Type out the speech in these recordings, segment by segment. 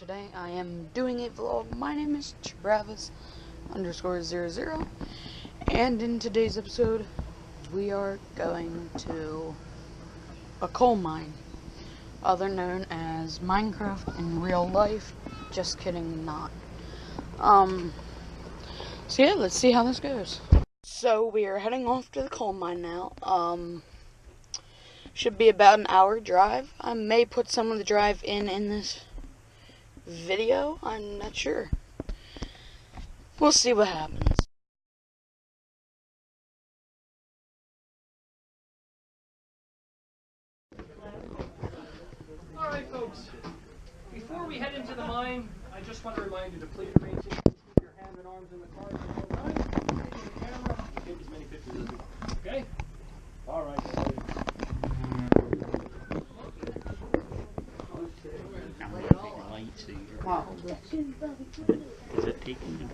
today I am doing a vlog. My name is Travis_00, and in today's episode we are going to a coal mine, other known as Minecraft in real life. Just kidding, not. So yeah, let's see how this goes. So we are heading off to the coal mine now. Should be about an hour drive. I may put some of the drive in this video. I'm not sure. We'll see what happens. Alright folks, before we head into the mine, I just want to remind you to please maintain keep your hands and arms in the car the whole time. Take the camera, take as many pictures as you want. Okay? Alright. I'm going to take a light so you're... Wow. Is it taking you?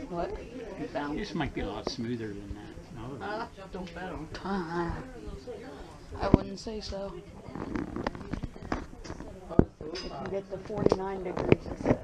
What? This might be a lot smoother than that. No, Don't bet on time. I wouldn't say so. If you get to 49 degrees, it said.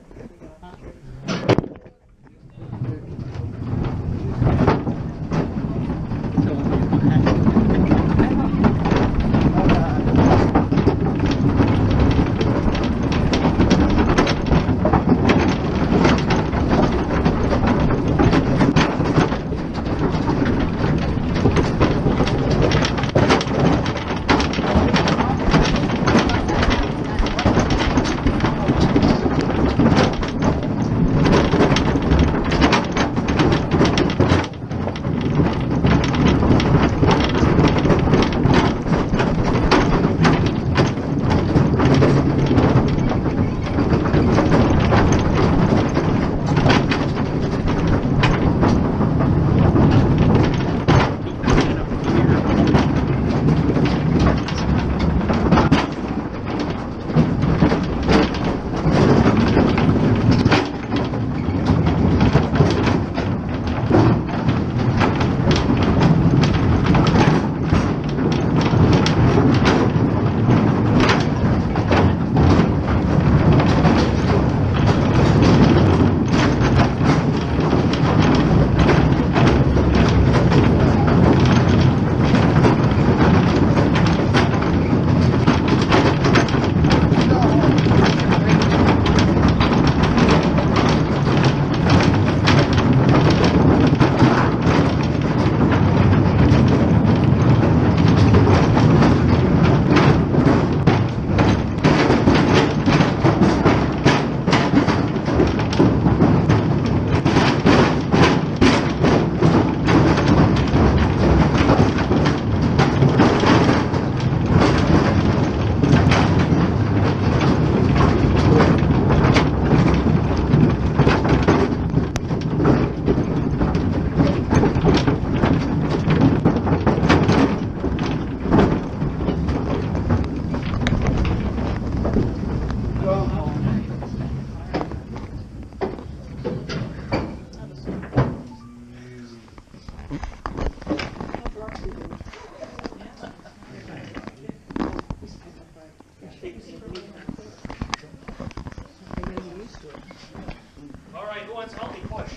Alright, who wants to help me push?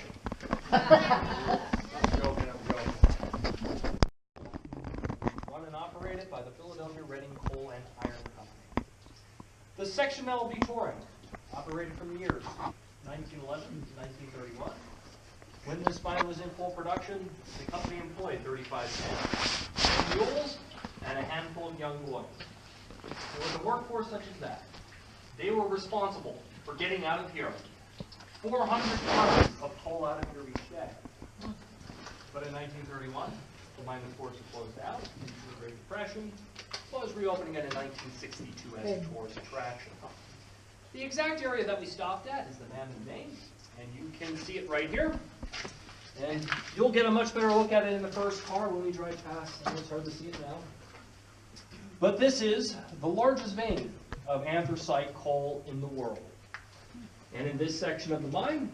I'm joking. Run and operated by the Philadelphia Reading Coal and Iron Company. The section that will be touring operated from the years 1911 to 1931. When this mine was in full production, the company employed 35 men, mules, and a handful of young boys. So with a workforce such as that, they were responsible for getting out of here 400 tons of coal out of here each day. But in 1931, the mine was forced to close down due to the Great Depression, was reopening again in 1962 as a tourist attraction. The exact area that we stopped at is the Mammoth Main, and you can see it right here. And you'll get a much better look at it in the first car when we drive past. It's hard to see it now. But this is the largest vein of anthracite coal in the world. And in this section of the mine,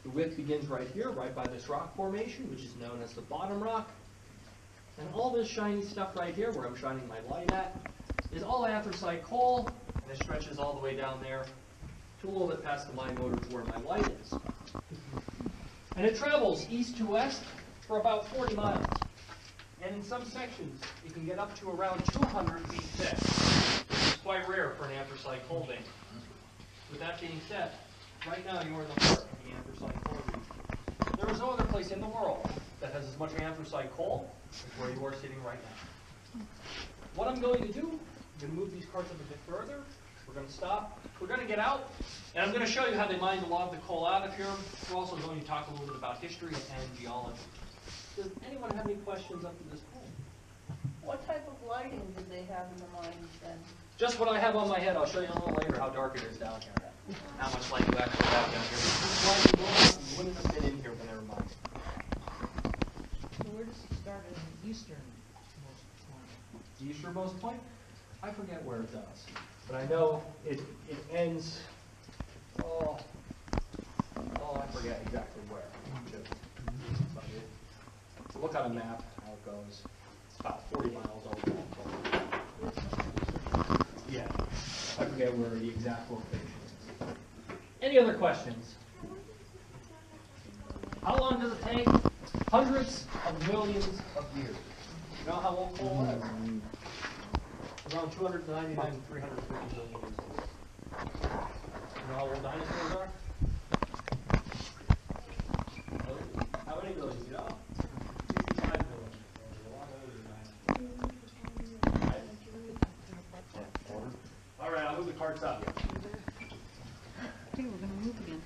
the width begins right here, right by this rock formation, which is known as the bottom rock. And all this shiny stuff right here, where I'm shining my light at, is all anthracite coal, and it stretches all the way down there to a little bit past the mine motor to where my light is. And it travels east to west for about 40 miles. And in some sections, it can get up to around 200 feet thick, which is quite rare for an anthracite coal vein. With that being said, right now you're in the heart of the anthracite coal region. There is no other place in the world that has as much anthracite coal as where you are sitting right now. What I'm going to do, I'm going to move these carts up a bit further. We're going to stop. We're going to get out, and I'm going to show you how they mined a lot of the coal out of here. We're also going to talk a little bit about history and geology. Does anyone have any questions up to this point? What type of lighting did they have in the mines then? Just what I have on my head. I'll show you a little later how dark it is down here. How much light you actually have down here. This light you wouldn't have been in here when they were mining. So where does it start at the easternmost point? The easternmost point? I forget where it does. But I know it ends, I forget exactly where. Look on a map how it goes. It's about 40 miles over. Yeah, I forget where the exact location is. Any other questions? How long does it take? Hundreds of millions of years. You know how old coal is? Around 299 to 350 million years old. You know how old dinosaurs are? How many million? You know? 65 million. A lot older than dinosaurs. All right, I'll move the carts up. I think we're going to move again.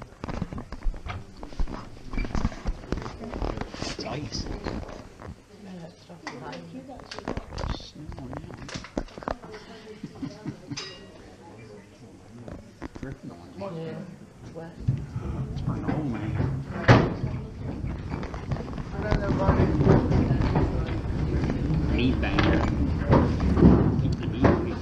It's ice. It's wet. It's pretty cold, man. I don't know about it. Heat back there. Keep the heat away.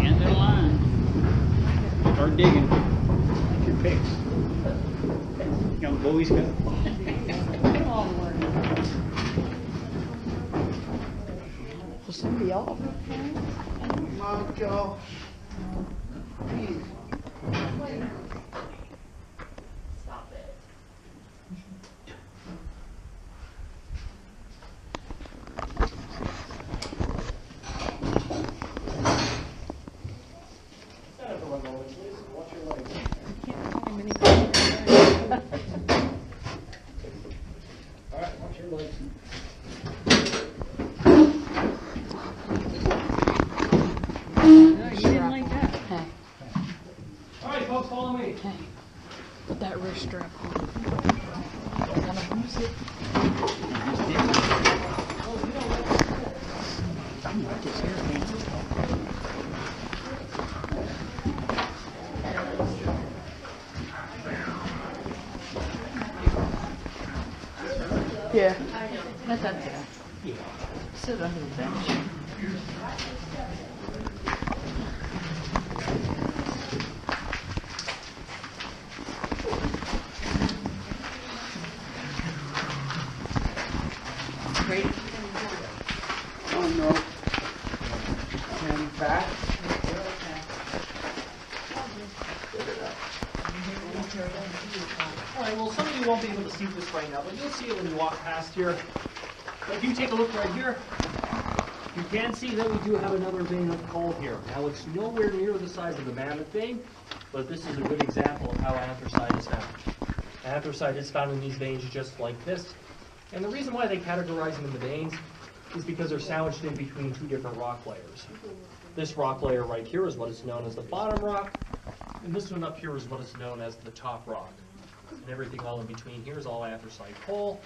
End of the line. Start digging. Get your picks. Young boys go. Will somebody off? Marco. Stop it. Stand up for 1 moment, please. Watch your legs. All right, watch your legs. You didn't like that. Hey, All right, folks, follow me. hey. Put that wrist strap on. Don't want to lose it. Yeah. Let that there. Yeah. Sit under the bench. Ready? Oh no. Can back. All right, well, some of you won't be able to see this right now, but you'll see it when you walk past here. But if you take a look right here, You can see that we do have another vein of coal here. Now it's nowhere near the size of the mammoth vein, but this is a good example of how anthracite is found. Anthracite is found in these veins just like this. And the reason why they categorize them in the veins is because they're sandwiched in between two different rock layers. This rock layer right here is what is known as the bottom rock, and this one up here is what is known as the top rock. And everything all in between here is all anthracite coal,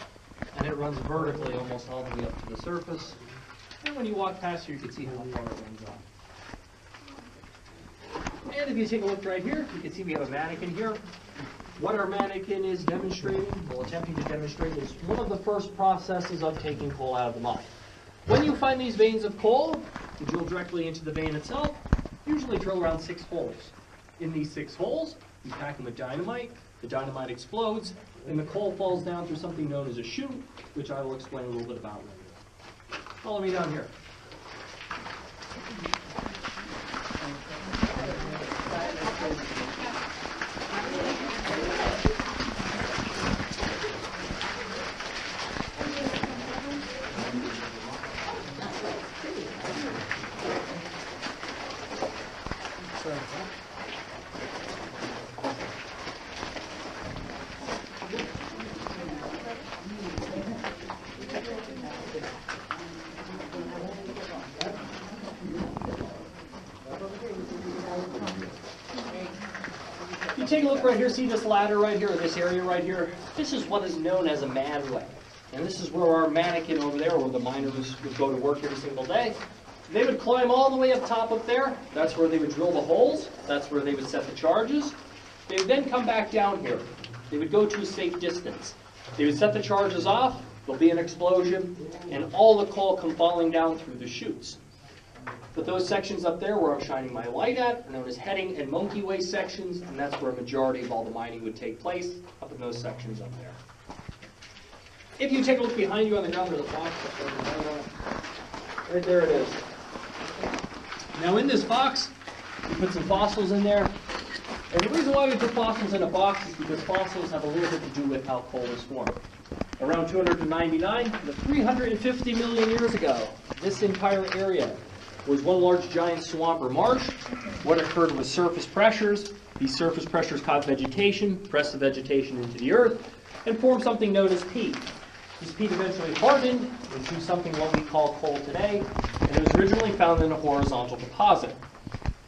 and it runs vertically almost all the way up to the surface. And when you walk past here, you can see how far it runs off. And if you take a look right here, you can see we have a mannequin here. What our mannequin is demonstrating, well, attempting to demonstrate, is one of the first processes of taking coal out of the mine. When you find these veins of coal, you drill directly into the vein itself. Usually drill around 6 holes. In these 6 holes, you pack them with dynamite. The dynamite explodes, and the coal falls down through something known as a chute, which I will explain a little bit about later. Follow me down here. You take a look right here, see this ladder right here, or this area right here? This is what is known as a manway. And this is where our mannequin over there, where the miners would go to work every single day. They would climb all the way up top up there. That's where they would drill the holes. That's where they would set the charges. They would then come back down here. They would go to a safe distance. They would set the charges off. There'll be an explosion, and all the coal come falling down through the chutes. But those sections up there where I'm shining my light at are known as heading and monkey way sections, and that's where a majority of all the mining would take place, up in those sections up there. If you take a look behind you on the ground, there's a box up there. Right there it is. Now in this box, we put some fossils in there. And the reason why we put fossils in a box is because fossils have a little bit to do with how coal is formed. Around 299 to 350 million years ago, this entire area was one large giant swamp or marsh. What occurred was surface pressures. These surface pressures caught vegetation, pressed the vegetation into the earth, and formed something known as peat. This peat eventually hardened into something what we call coal today, and it was originally found in a horizontal deposit.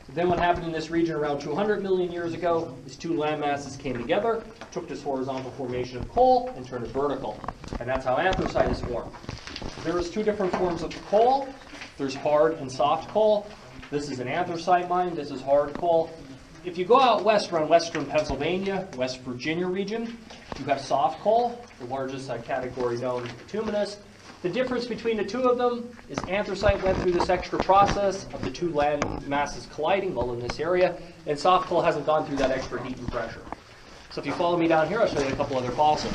Then what happened in this region around 200 million years ago, these two land masses came together, took this horizontal formation of coal, and turned it vertical. And that's how anthracite is formed. There is two different forms of coal. There's hard and soft coal. This is an anthracite mine. This is hard coal. If you go out west around western Pennsylvania, West Virginia region, you have soft coal, the largest category known, bituminous. The difference between the two of them is anthracite went through this extra process of the two land masses colliding, well, in this area, and soft coal hasn't gone through that extra heat and pressure. So if you follow me down here, I'll show you a couple other fossils.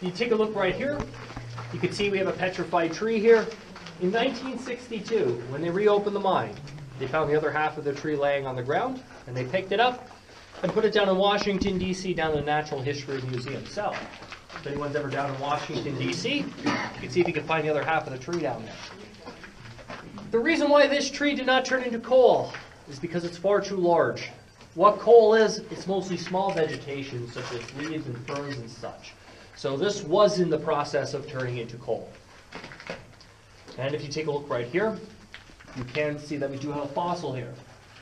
You take a look right here, you can see we have a petrified tree here. In 1962, when they reopened the mine, they found the other half of the tree laying on the ground, and they picked it up and put it down in Washington, D.C., down in the Natural History Museum. So, if anyone's ever down in Washington, D.C., you can see if you can find the other half of the tree down there. The reason why this tree did not turn into coal is because it's far too large. What coal is, it's mostly small vegetation, such as leaves and ferns and such. So this was in the process of turning into coal. And if you take a look right here, you can see that we do have a fossil here.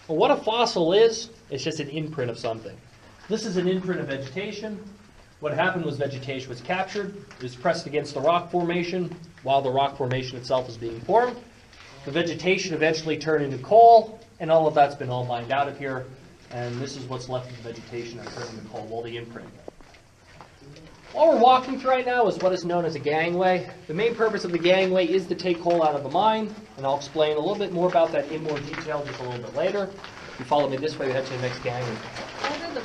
Well, what a fossil is, it's just an imprint of something. This is an imprint of vegetation. What happened was vegetation was captured, it was pressed against the rock formation while the rock formation itself was being formed. The vegetation eventually turned into coal, and all of that's been all mined out of here. And this is what's left of the vegetation that turned into coal, all the imprint. What we're walking through right now is what is known as a gangway. The main purpose of the gangway is to take coal out of the mine, and I'll explain a little bit more about that in more detail just a little bit later. If you follow me this way, we head to the next gangway. What are the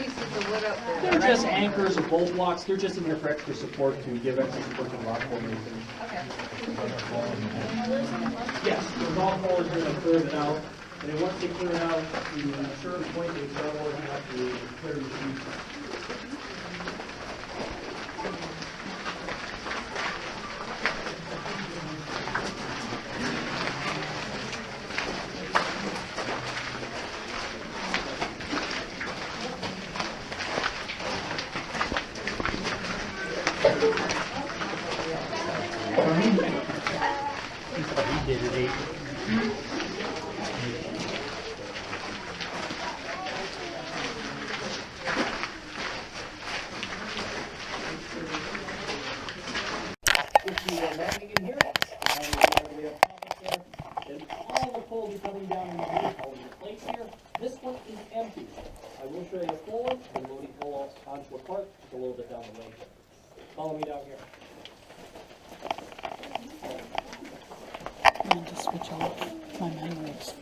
pieces of wood up there? They're just anchors or bolt blocks. They're just in there for extra support to give extra support to the rock formation. Okay. Yes, the rock wall is going to curve it out. And then once they clear it out, to a certain point, they start working out to clear the sheet. He did it 8. Landing in here, and all the coal is coming down in the all the plates here. This one is empty. I will show you the full one, and loading coal onto a cart just a little bit down the way. Follow me down here. I need to switch off my memories.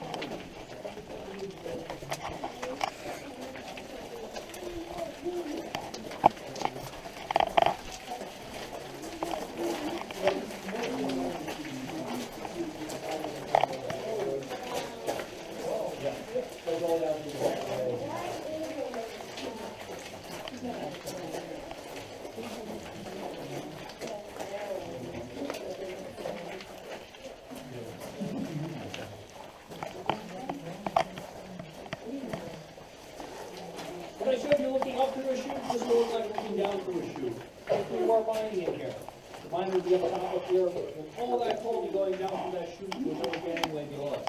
When I showed you looking up through a chute, this will look like looking down through a chute. If we were mining in here, the mine would be up top up here, and all that coal would be going down through that chute to another gangway below us.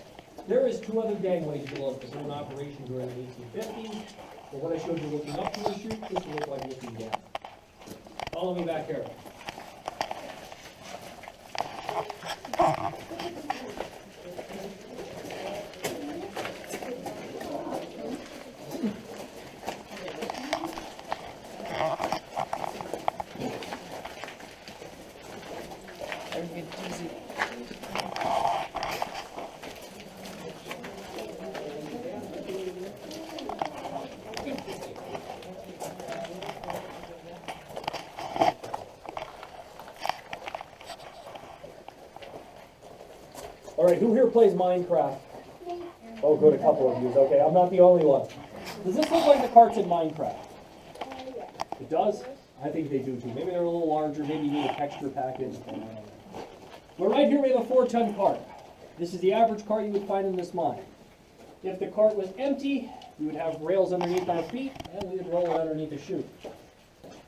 There is 2 other gangways below us that were in operation during the 1850s, but when I showed you looking up through a chute, this will look like looking down. Follow me back here. All right, who here plays Minecraft? Oh, good, a couple of you. Okay, I'm not the only one. Does this look like the carts in Minecraft? It does? I think they do too. Maybe they're a little larger, maybe you need a texture package. But right here we have a 4-ton cart. This is the average cart you would find in this mine. If the cart was empty, we would have rails underneath our feet, and we would roll it underneath the chute.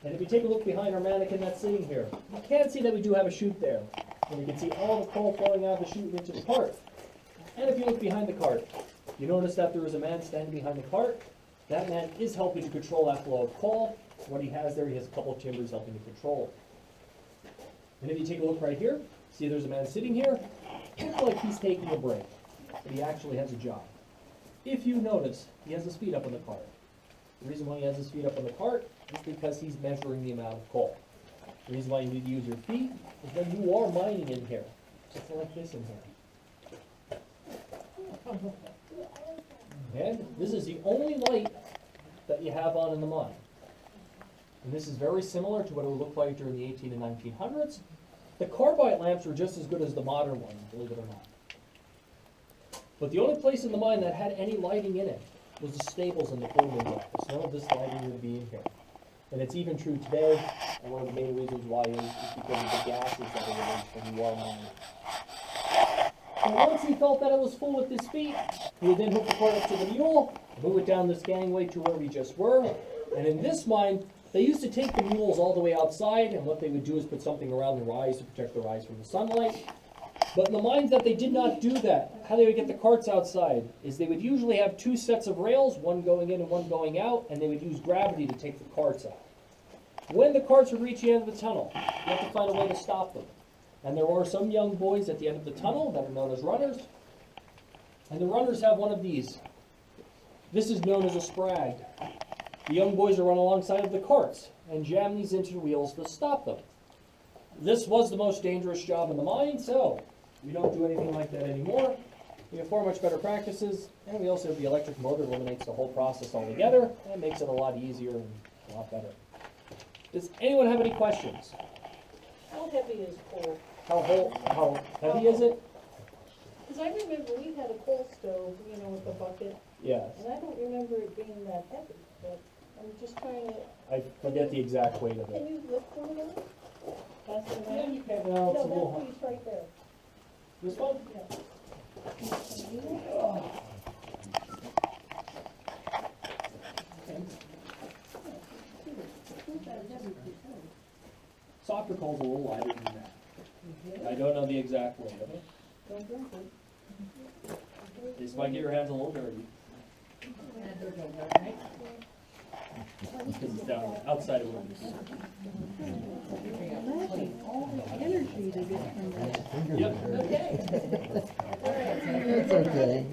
And if you take a look behind our mannequin that's sitting here, you can see that we do have a chute there. And you can see all the coal flowing out of the chute into the cart. And if you look behind the cart, you notice that there is a man standing behind the cart. That man is helping to control that flow of coal. What he has there, he has a couple of timbers helping to control it. And if you take a look right here, see there's a man sitting here. It looks like he's taking a break, but he actually has a job. If you notice, he has his feet up on the cart. The reason why he has his feet up on the cart is because he's measuring the amount of coal. The reason why you need to use your feet is that you are mining in here, just like this in here. And this is the only light that you have on in the mine. And this is very similar to what it would look like during the 18 and 1900s. The carbide lamps were just as good as the modern ones, believe it or not. But the only place in the mine that had any lighting in it was the stables and the foreman's office. None of this lighting would be in here. And it's even true today, and one of the main reasons why is because of the gases that are released when you are mining. And once he felt that it was full with his feet, he would then hook the cart up to the mule, move it down this gangway to where we just were. And in this mine, they used to take the mules all the way outside, and what they would do is put something around their eyes to protect their eyes from the sunlight. But in the mines that they did not do that, how they would get the carts outside is they would usually have 2 sets of rails, one going in and one going out, and they would use gravity to take the carts out. When the carts would reach the end of the tunnel, you have to find a way to stop them. And there are some young boys at the end of the tunnel that are known as runners. And the runners have one of these. This is known as a sprag. The young boys will run alongside of the carts and jam these into the wheels to stop them. This was the most dangerous job in the mine, so we don't do anything like that anymore. We have far much better practices, and we also have the electric motor eliminates the whole process altogether, and makes it a lot easier and a lot better. Does anyone have any questions? How heavy is coal? How heavy is it? Because I remember we had a coal stove, you know, with a bucket, Yes. and I don't remember it being that heavy, but I'm just trying to, I forget the exact weight of can it. you lift one of those? Pass it Yeah, around? you can. No, No, it's a that little. piece right there. This one? Yeah. Softer coal's a little lighter than that. I don't know the exact weight of it. Don't drink it. This might get your hands a little dirty. Because it's down outside of where it is. Energy to get from that. Yep. It's okay.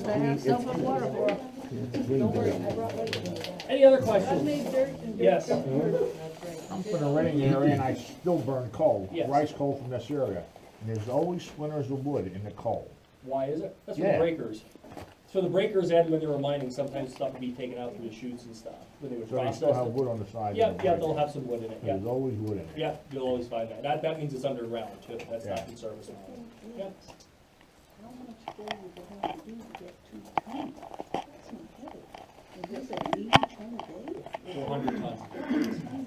I have so much water for it. Don't worry, I brought like. Any other I questions? made dirt and dirt. Yes. That's great. I'm from the Reading area and I still burn coal, Yes. rice coal from this area. And there's always splinters of wood in the coal. Why is it? That's for the Yeah. breakers. So the breakers and when they were mining, sometimes stuff would be taken out through the chutes and stuff when they would So they process still have it. wood on the side. Yeah, of the yeah, breaker. they'll have some wood in it. Yeah, There's always wood in it. yeah, you'll always find that. That means it's underground too. That's Yeah. not in service mine. Yeah. How much coal would you have to do to get 2 tons? That's not heavy. Is this an 80 ton a day? 400 tons.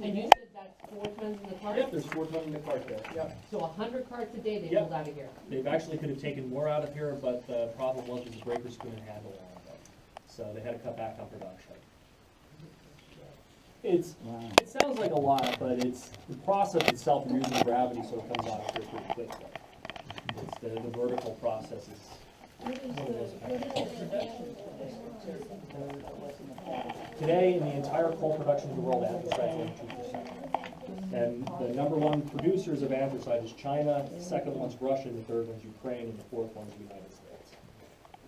And you said that's 4 tons in the cart? Yep, there's 4 tons in the cart there. Yeah. So 100 carts a day they Yep. pulled out of here? They've actually could have taken more out of here, but the problem was the breakers couldn't handle all of it. So they had to cut back on production. It sounds like a lot, but it's the process itself. We're using gravity, so it comes out of here pretty quickly. It's the vertical process is. Today, in the entire coal production of the world, anthracite is only 2%. And the number one producers of anthracite is China, the second one's Russia, the third one's Ukraine, and the fourth one's the United States.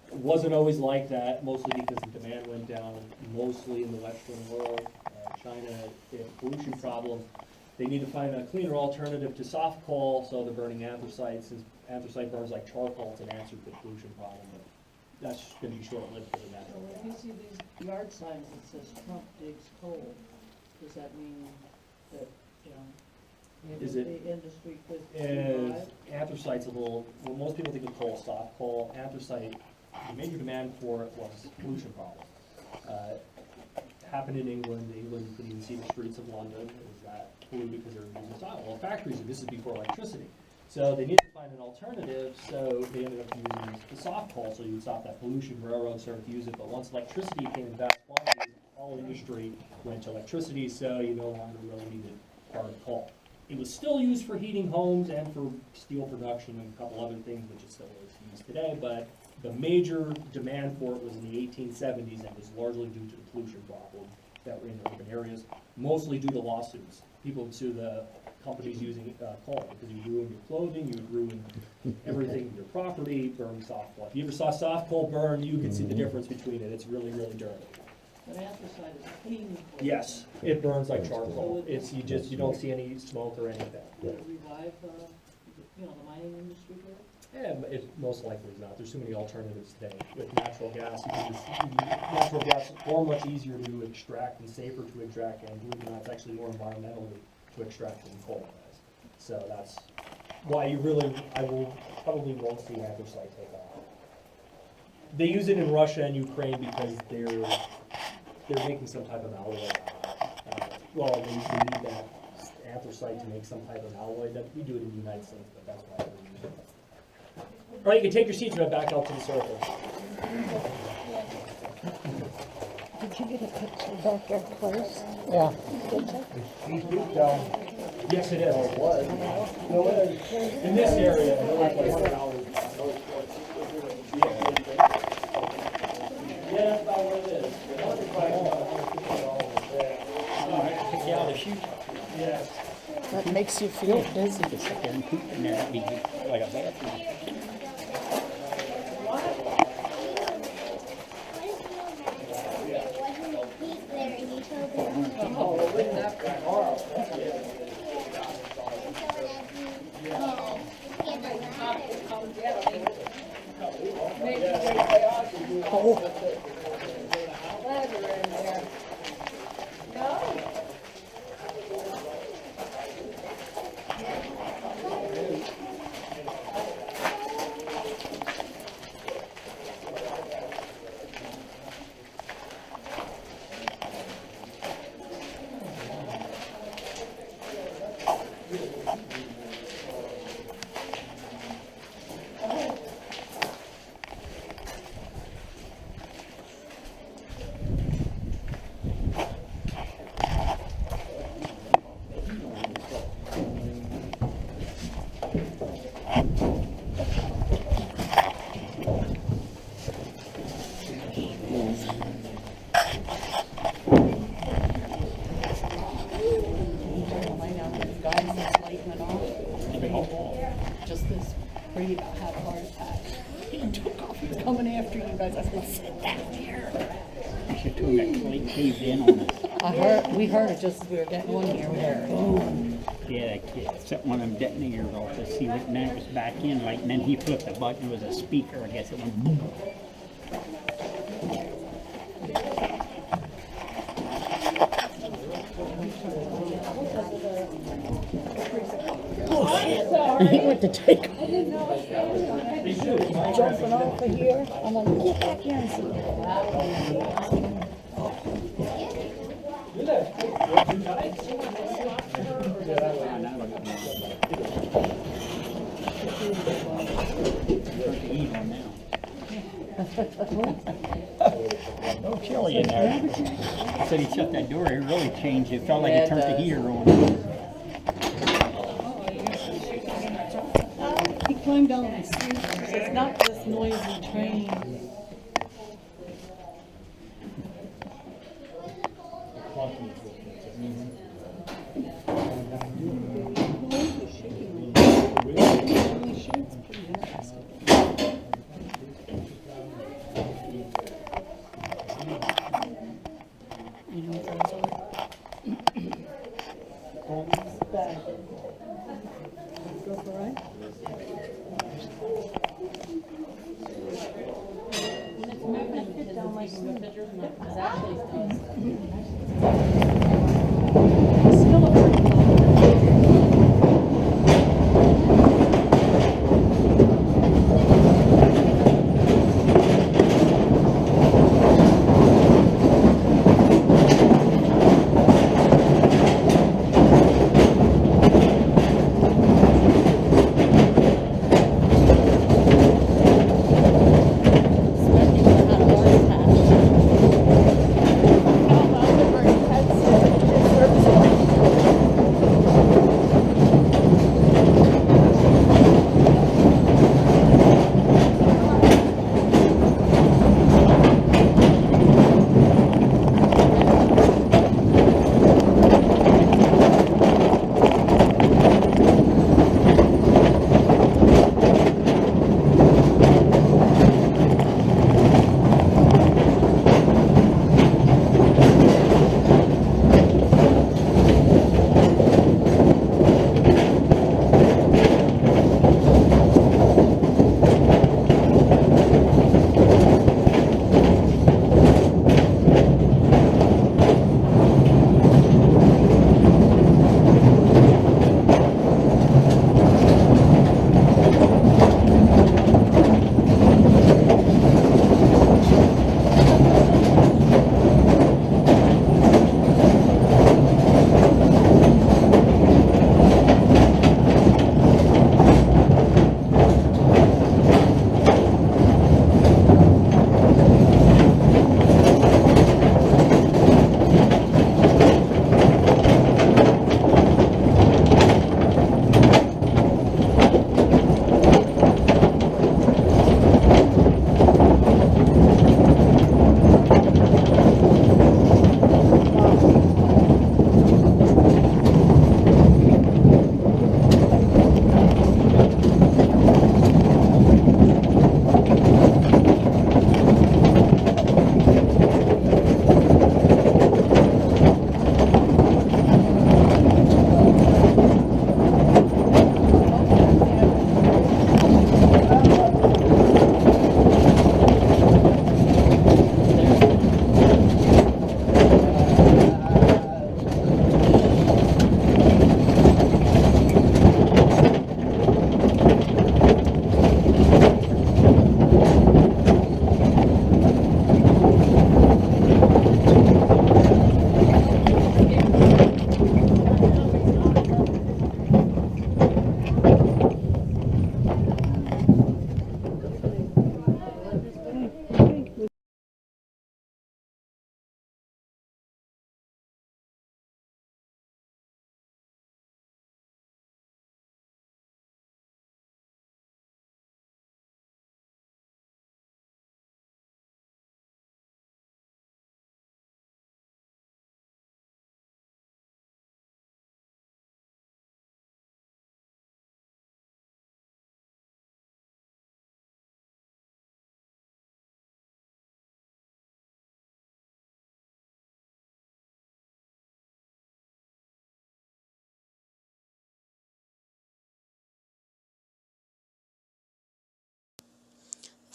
It wasn't always like that, mostly because the demand went down, mostly in the Western world. China had pollution problems. They need to find a cleaner alternative to soft coal, so they're burning anthracite. Since anthracite burns like charcoal, it's an answer to the pollution problem. But that's going to be short-lived for the natural Well, gas. if you see these yard signs that says Trump digs coal, does that mean that, you know, Is the it- industry could Is survive? anthracite's a little, well, most people think of coal as soft coal. Anthracite, the major demand for it was pollution problem. Happened in England. England, you can even see the streets of London. Is that polluted because they were using soil? Well, factories, this is before electricity. So they needed to find an alternative, so they ended up using the soft coal, so you would stop that pollution. Railroads started to use it, but once electricity came in vast quantities, all industry went to electricity, so you no longer really needed hard coal. It was still used for heating homes and for steel production and a couple other things, which it still is used today, but the major demand for it was in the 1870s, and it was largely due to the pollution problem that were in urban areas, mostly due to lawsuits. People would sue the companies using coal because you ruined your clothing, you ruined everything, your property, burning soft coal. If you ever saw soft coal burn, you can see the difference between it. It's really, really dirty. But anthracite is clean coal. Yes, it burns like charcoal. It's, you don't see any smoke or anything. Would it revive, you know, the mining industry here? And it most likely is not. There's too many alternatives today. With natural gas, natural gas is far much easier to extract and safer to extract, and believe it or not, it's actually more environmentally to extract than coal is. So that's why I probably won't see anthracite take off. They use it in Russia and Ukraine because they're making some type of alloy. Well, they need that anthracite to make some type of alloy. That we do it in the United States, but that's why we're using it. All right, you can take your seats and head back out to the circle. Did you get a picture back there close? Yeah. He's deep down. Yes, it is. It was. No, it is. In this area, it was like 100 hours. Yeah, that's about what it is. Pick you out a shoot. Yeah. That makes makes you feel busy. Just sit there and poop in there, it'd be like a bathroom. Oh, wouldn't that be horrible? Maybe they ought to do ladder in there. No? Just this pretty about had a heart attack. He took off, he was coming after you guys. I said, sit down here. You should tell him that plate caved in on us. We heard it just as we were getting one here. We heard boom. Yeah, that kid set one of them detonators off to see what, and then it was back in, like, and then he flipped the button, it was a speaker, I guess it went boom. He went to take off. Jumping off of here. I'm like, get back here and see. No chilly in there. Said he shut that door, it really changed. It felt like he turned the heater on. He climbed down the street. It's not this noisy train. You know what those are? Bag. Go for a ride? When it's moving, it down like in the pictures, and it actually does. Still a pretty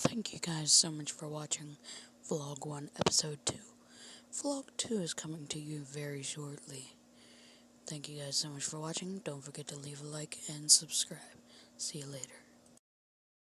Thank you guys so much for watching Vlog 1, Episode 2. Vlog 2 is coming to you very shortly. Thank you guys so much for watching. Don't forget to leave a like and subscribe. See you later.